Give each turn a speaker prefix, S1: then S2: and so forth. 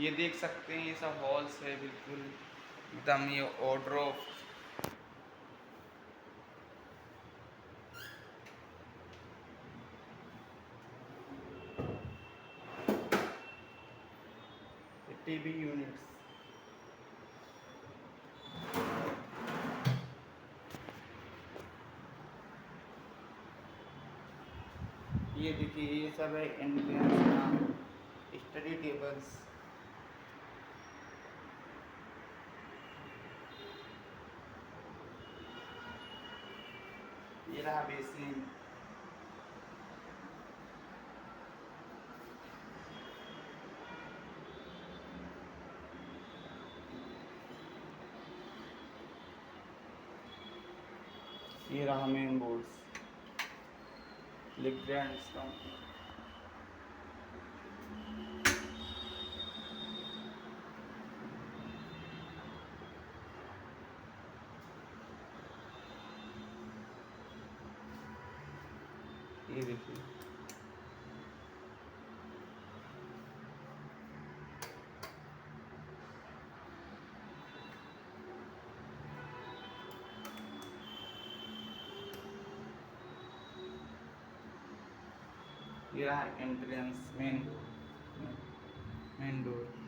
S1: ये देख सकते हैं, ये सब हॉल्स है बिल्कुल एकदम। ये ऑर्डर, टीवी यूनिट्स। ये देखिए, ये सब है एंट्रेंस का स्टडी टेबल्स। ये रहा बेसिन। ये रहा मेन बोर्ड्स, लिग्रेंड्स का। ये देखिए, ये रहा एंट्रेंस, मेन डोर।